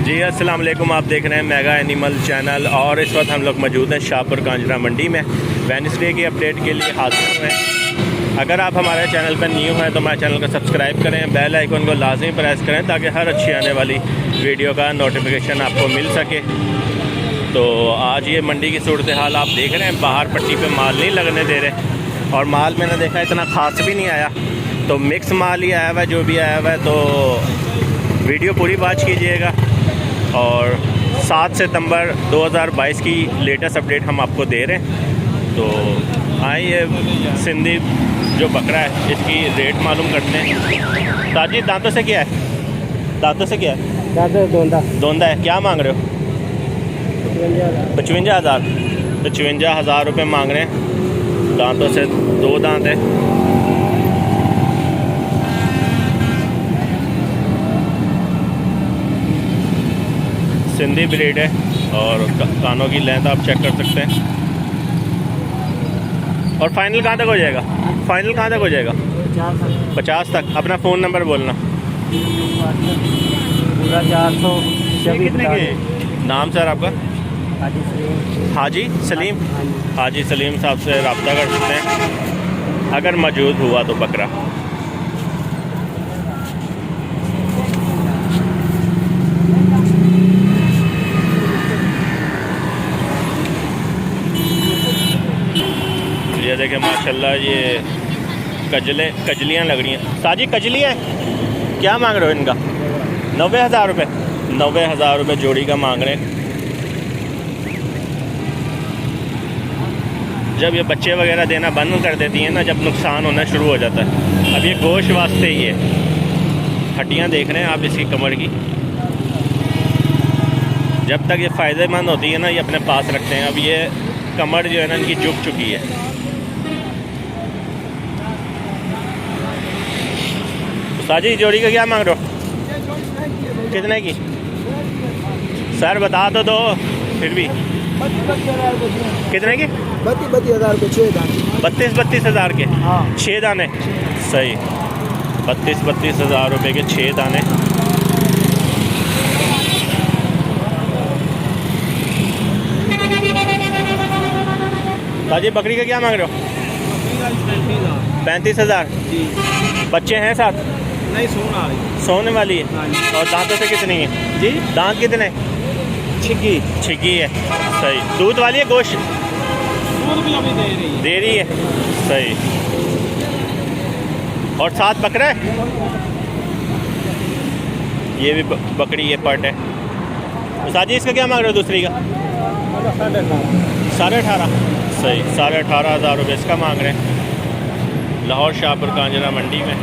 जी अस्सलाम वालेकुम, आप देख रहे हैं मेगा एनिमल चैनल और इस वक्त हम लोग मौजूद हैं शाहपुर कांजरा मंडी में। वेडनेसडे की अपडेट के लिए हाजिर हुए हैं। अगर आप हमारे चैनल पर न्यू हैं तो हमारे चैनल को सब्सक्राइब करें, बेल आइकन को लाजमी प्रेस करें ताकि हर अच्छी आने वाली वीडियो का नोटिफिकेशन आपको मिल सके। तो आज ये मंडी की सूरत हाल आप देख रहे हैं, बाहर पट्टी पे माल नहीं लगने दे रहे और माल मैंने देखा इतना ख़ास भी नहीं आया, तो मिक्स माल ही आया हुआ है। जो भी आया हुआ है तो वीडियो पूरी वॉच कीजिएगा। और 7 सितंबर 2022 की लेटेस्ट अपडेट हम आपको दे रहे हैं। तो आइए सिंधी जो बकरा है इसकी रेट मालूम करते हैं। ताजी दांतों से क्या है? दांतों से क्या है? दोंदा है। क्या मांग रहे हो? 55,000। 55,000 रुपये मांग रहे हैं। दांतों से 2 दांत है। सिंधी ब्रीड है और कानों की लेंथ आप चेक कर सकते हैं। और फाइनल कहाँ तक हो जाएगा? फाइनल कहाँ तक हो जाएगा? 50 तक। अपना फ़ोन नंबर बोलना। पूरा 400। कितने के? नाम सर आपका? हाजी सलीम। हाजी सलीम साहब से रब्ता कर सकते हैं अगर मौजूद हुआ तो बकरा। ये देखें माशाल्लाह, ये कजलियाँ लग रही हैं। साजी कजली है, क्या मांग रहे हो इनका? 90,000 रुपये। 90,000 रुपये जोड़ी का मांग रहे हैं। जब ये बच्चे वगैरह देना बंद कर देती हैं ना, जब नुकसान होना शुरू हो जाता है। अब ये गोश्त वास्ते ही है। हड्डियाँ देख रहे हैं आप इसकी कमर की। जब तक ये फ़ायदेमंद होती है ना, ये अपने पास रखते हैं। अब ये कमर जो है ना इनकी झुक चुकी है। साजी जोड़ी का क्या मांग रहे हो? कितने की? सर बता तो दो फिर भी। कितने की? 32,000 के 6 दाने। 32,000 के? हाँ। 6 दाने। सही। 32,000 रुपये के 6 दाने। साजी बकरी का क्या मांग रहे हो? 35,000। बच्चे हैं साथ? नहीं, सोने वाली है। हाँ। और दांतों से कितनी है जी? दांत कितने? छिगी है। सही। दूध वाली है? गोश्त दूध भी अभी दे रही है। सही। और साथ बकरा है? ये भी बकरी है, पट है। साजी इसका क्या मांग रहे हो दूसरी का? 18,500। सही। 18,500 रुपये इसका मांग रहे हैं लाहौर शाहपुर कांजरा मंडी में।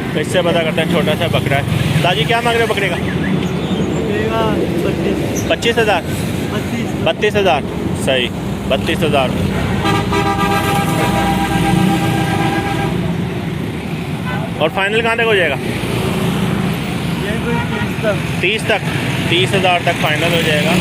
तो इससे पता करते हैं छोटा सा बकरा है। दादी क्या मांग रहे हो बकरे का? 25,000। 32,000। सही। 32,000। और फाइनल कहाँ तक हो जाएगा? 30 तक। 30,000 तक फाइनल हो जाएगा।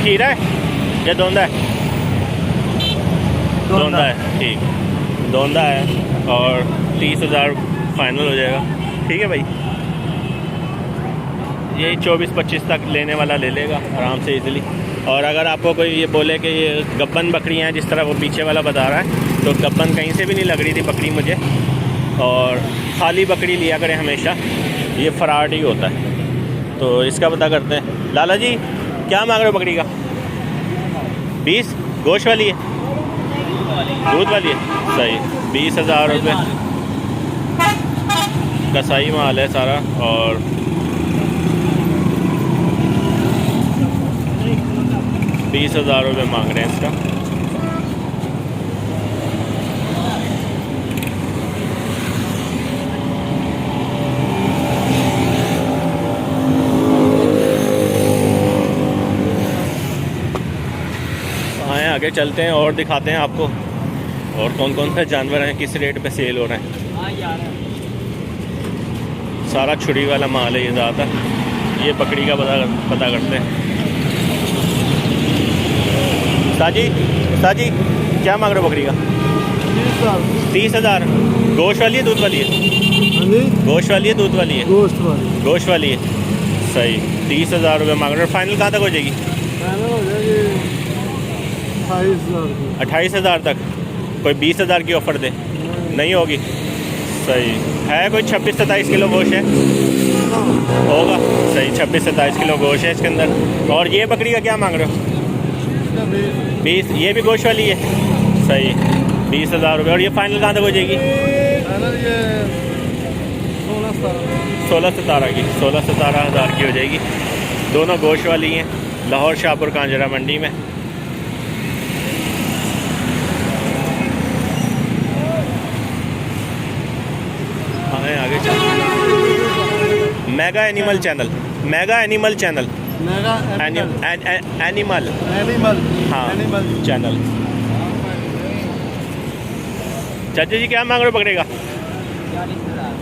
खीरा है या दोंदा है? दोंदा है। ठीक, दोंदा है और 30,000 फाइनल हो जाएगा। ठीक है भाई, यही 24-25 तक लेने वाला ले लेगा आराम से इजीली। और अगर आपको कोई ये बोले कि ये गब्बन बकरियाँ हैं जिस तरह वो पीछे वाला बता रहा है, तो गब्बन कहीं से भी नहीं लग रही थी बकरी मुझे। और खाली बकरी लिया करें हमेशा, ये फराड ही होता है। तो इसका पता करते हैं। लाला जी क्या मांग रहे हो बकरी का? 20। गोश्त वाली है? दूध वाली है। सही। 20,000 रुपये का सही माल है सारा। और 20,000 रुपये मांग रहे हैं इसका। आए आगे चलते हैं और दिखाते हैं आपको और कौन कौन से जानवर हैं, किस रेट पे सेल हो रहे हैं। सारा छुरी वाला माल है ये ज़्यादा। ये बकरी का पता करते हैं। साजी क्या मांग रहे हो बकरी का? 30,000। गोश्त वाली है दूध वाली है? जी गोश्त वाली है दूध वाली है? गोश्त वाली गोश्त वाली है। सही। 30,000 रुपये मांग रहे हो। फाइनल कहाँ तक हो जाएगी? फाइनल हो जाएगी 28,000 की। 28,000 तक। कोई 20,000 की ऑफ़र दे? नहीं होगी। सही है। कोई 26-27 किलो गोश्त है? होगा। सही 26-27 किलो गोश्त है इसके अंदर। और ये बकरी का क्या मांग रहे हो? 20। ये भी गोश्त वाली है? सही 20,000 रुपये। और ये फाइनल कहाँ तक हो जाएगी? फाइनल ये 16-17 की 16-17 हज़ार की हो जाएगी। दोनों गोश्त वाली हैं। लाहौर शाहपुर कांजरा मंडी में। आगे चल। Mega animal channel. Mega animal channel. Mega animal हाँ चैनल। चाचा जी क्या मांग रहे हो बकरे का?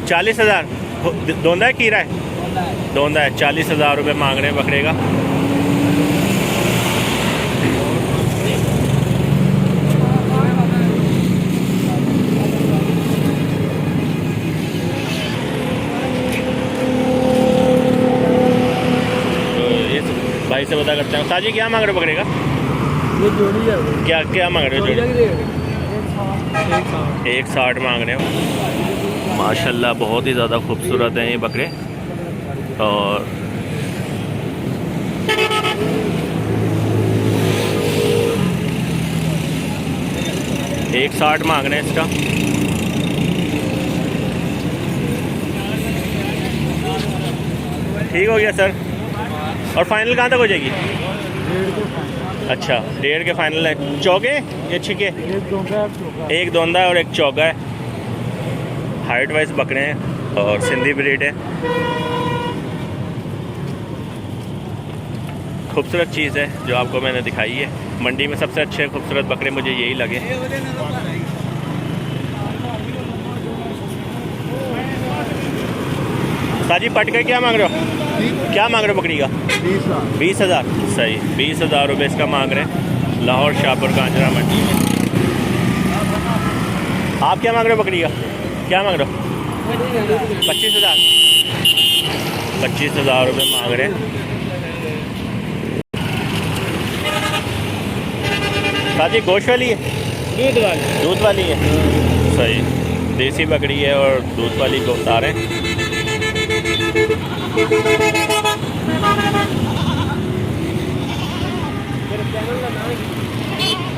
40,000। दोंदा है कीरा है? दोंदा है। 40,000 रुपये मांग रहे हैं बकरे का। भाई से पता करते हैं। साजी क्या मांग रहे हो बकरे का? ये जोड़ी है। क्या क्या मांग रहे हो जोड़ी? 160 मांग रहे हो। माशाल्लाह बहुत ही ज़्यादा खूबसूरत हैं ये बकरे। और एक 60 मांग रहे हैं इसका। ठीक हो गया सर। और फाइनल कहाँ तक हो जाएगी? अच्छा 1.5 के फाइनल है। चौके ये छिके? एक दोंदा है और एक चौका है। हाइट वाइज बकरे हैं और सिंधी ब्रीड है। खूबसूरत चीज़ है जो आपको मैंने दिखाई है। मंडी में सबसे अच्छे खूबसूरत बकरे मुझे यही लगे। साजी पट के क्या मांग रहे हो? क्या मांग रहे हो बकरी का? 20,000। सही 20,000 रुपये इसका मांग रहे हैं लाहौर शाहपुर कांजरा मंडी में। आप क्या मांग रहे हो बकरी का? क्या मांग रहे हो? 25,000। 25,000 रुपये मांग रहे हैं। साजी गोश्त वाली है? दूध वाली है। सही देसी बकरी है और दूध वाली को बता रहे हैं।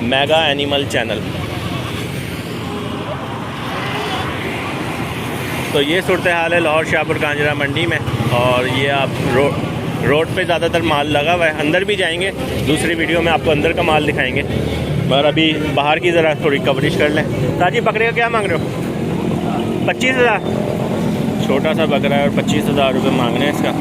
Mega animal channel. तो ये सूरत हाल है लाहौर शाहपुर कांजरा मंडी में। और ये आप रोड पे ज़्यादातर माल लगा हुआ है। अंदर भी जाएंगे, दूसरी वीडियो में आपको अंदर का माल दिखाएंगे, मगर अभी बाहर की ज़रा थोड़ी कवरेज कर लें। ताजी बकरे का क्या मांग रहे हो? 25,000। छोटा सा बकरा है और 25,000 रुपये मांग रहे हैं इसका।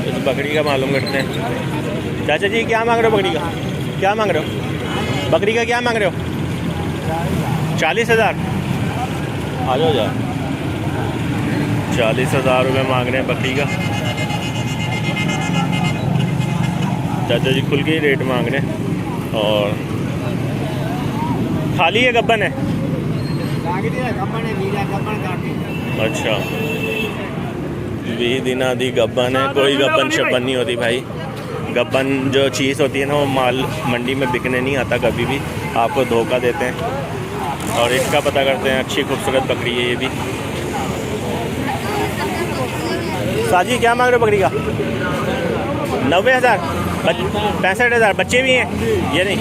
इस बकरी का मालूम करते हैं। चाचा जी क्या मांग रहे हो बकरी का? क्या मांग रहे हो बकरी का? क्या मांग रहे हो? 40,000। आ जाओ जा। 40,000 रुपये मांग रहे हैं बकरी का। चाचा जी खुल के ही रेट मांग रहे हैं। और खाली है गब्बन है? अच्छा 20 दिना दी गब्बन है। कोई गब्बन शब्बन नहीं होती भाई। गब्बन जो चीज़ होती है ना वो माल मंडी में बिकने नहीं आता, कभी भी आपको धोखा देते हैं। और इसका पता करते हैं। अच्छी खूबसूरत बकरी है ये भी। साजी क्या मांग रहे हो बकरी का? 90,000। 65,000। बच्चे भी हैं? ये नहीं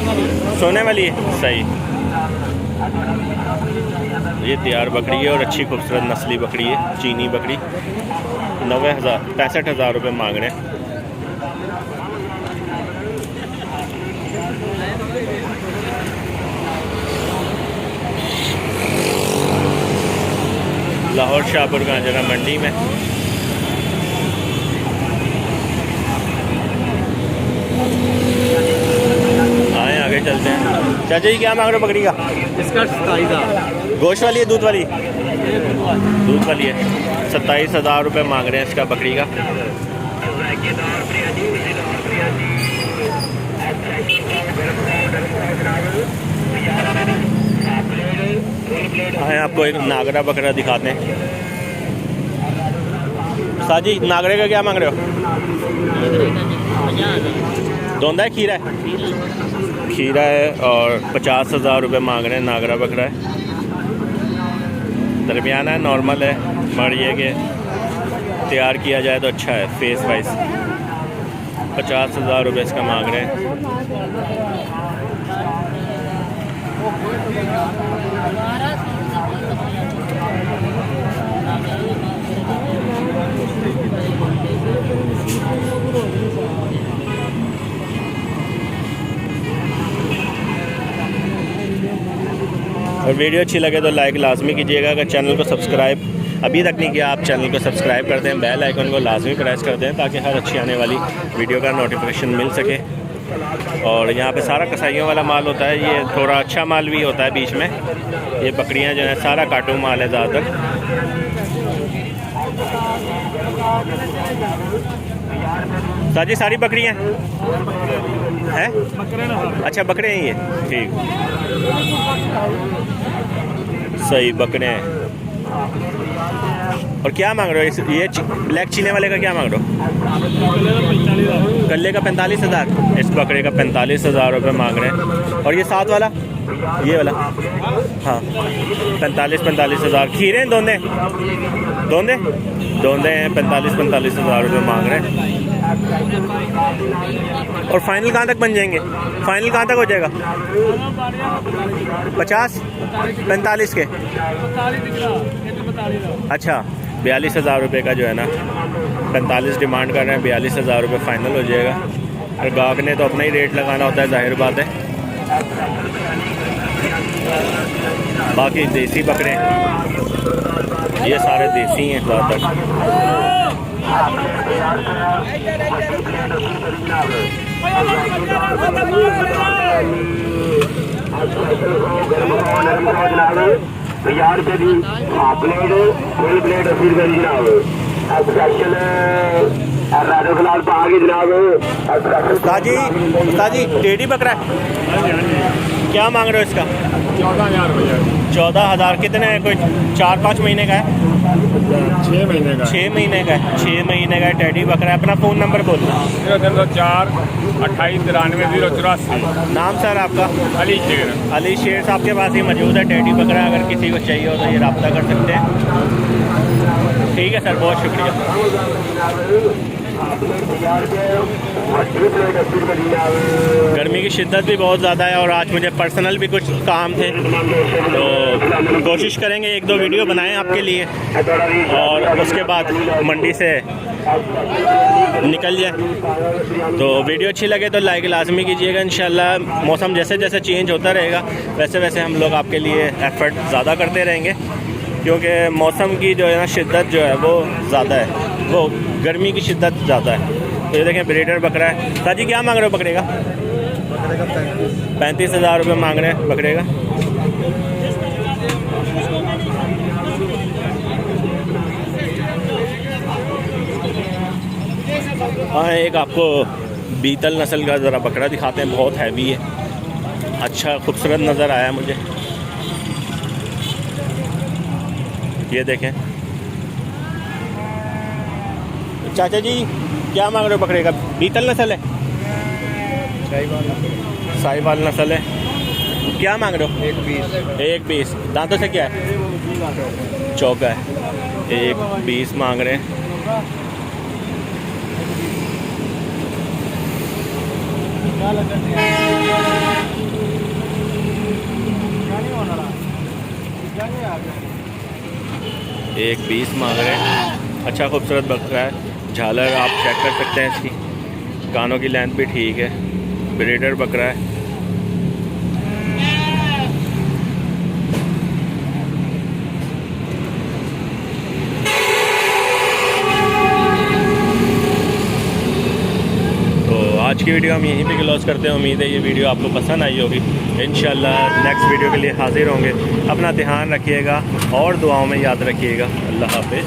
सोने वाली है। सही ये तैयार बकरी है और अच्छी खूबसूरत नस्ली बकरी है, चीनी बकरी। 90,000 65,000 रुपये मांग रहे हैं। लाहौर शाहपुर कांजरा मंडी में। आए आगे चलते हैं। चाचा जी क्या मांग रहे हो बकरी का? इसका 27,000। गोश्त वाली है दूध वाली? दूध वाली है। 27,000 रुपये मांग रहे हैं इसका बकरी का। आए आपको एक नागरा बकरा दिखाते हैं। साजी नागरे का क्या मांग रहे हो? दोंदा है खीरा है? खीरा है और 50,000 रुपये मांग रहे हैं। नागरा बकरा है, दरमियाना है, नॉर्मल है, मगर ये कि तैयार किया जाए तो अच्छा है फेस वाइज। 50,000 रुपये इसका मांग रहे हैं। और वीडियो अच्छी लगे तो लाइक लाजमी कीजिएगा। अगर चैनल को सब्सक्राइब अभी तक नहीं किया, आप चैनल को सब्सक्राइब कर दें, बेल आइकन को लाजमी प्रेस कर दें ताकि हर अच्छी आने वाली वीडियो का नोटिफिकेशन मिल सके। और यहाँ पे सारा कसाइयों वाला माल होता है, ये थोड़ा अच्छा माल भी होता है बीच में। ये बकरियाँ जो है सारा काटू माल है ज़्यादातर। साजी सारी बकरियाँ हैं? अच्छा बकरे हैं ये, ठीक सही बकरे हैं। और क्या मांग रहे हो ये ब्लैक चीने वाले का क्या मांग रहे हो? कल्ले का 45,000। इस बकरे का 45,000 रुपये मांग रहे हैं। और ये साथ वाला, ये वाला, हाँ 45,000। खीरे हैं दोंदे? दोंदे दोंदे हैं, 45,000 रुपये मांग रहे हैं। और फाइनल कहाँ तक बन जाएंगे? फाइनल कहाँ तक हो जाएगा? 50 45 के? अच्छा 42,000 रुपये का जो है ना, 45 डिमांड कर रहे हैं, 42,000 रुपये फाइनल हो जाएगा। और गाहक ने तो अपना ही रेट लगाना होता है, जाहिर बात है। बाकी देसी बकरे, ये सारे देसी हैं ज़्यादातर। ताजी टेडी बकरा है, क्या मांग रहे हो इसका? 14,000 रुपये। 14,000 कितने है? कोई 4-5 महीने का है? 6 महीने का। 6 महीने का है। 6 महीने का टेडी बकरा है। अपना फ़ोन नंबर बोलना। 004 28 93 084। नाम सर आपका? अली शेर। अली शेर साहब के पास ही मौजूद है टेडी बकरा। अगर किसी को चाहिए हो तो ये रब्ता कर सकते हैं। ठीक है सर, बहुत शुक्रिया। गर्मी की शिद्दत भी बहुत ज़्यादा है और आज मुझे पर्सनल भी कुछ काम थे, तो कोशिश करेंगे 1-2 वीडियो बनाएं आपके लिए और उसके बाद मंडी से निकल जाए। तो वीडियो अच्छी लगे तो लाइक लाजमी कीजिएगा। इंशाल्लाह मौसम जैसे जैसे चेंज होता रहेगा वैसे वैसे हम लोग आपके लिए एफ़र्ट ज़्यादा करते रहेंगे, क्योंकि मौसम की जो है ना शिद्दत जो है वो ज़्यादा है, वो गर्मी की शिद्दत ज़्यादा है। तो ये देखें ब्रीडर बकरा है। ताजी क्या मांग रहे हो बकरे का? 35,000 रुपये मांग रहे हैं बकरे का। हाँ एक आपको बीतल नस्ल का ज़रा बकरा दिखाते हैं, बहुत हैवी है, अच्छा खूबसूरत नज़र आया मुझे। ये देखें चाचा जी क्या मांग रहे हो बकरे का? बीतल नस्ल है? साहिवाल नस्ल है। क्या मांग रहे हो? 1 पीस। दांतों से क्या है? चौका है। 1 पीस मांग रहे हैं। एक 20 मांग रहे हैं। अच्छा खूबसूरत बकरा है। झालर आप चेक कर सकते हैं इसकी, कानों की लेंथ भी ठीक है। ब्रीडर बकरा है। तो आज की वीडियो हम यहीं पे क्लोज करते हैं। उम्मीद है ये वीडियो आपको पसंद आई होगी। इंशाल्लाह नेक्स्ट वीडियो के लिए हाजिर होंगे। अपना ध्यान रखिएगा और दुआओं में याद रखिएगा। अल्लाह हाफिज़।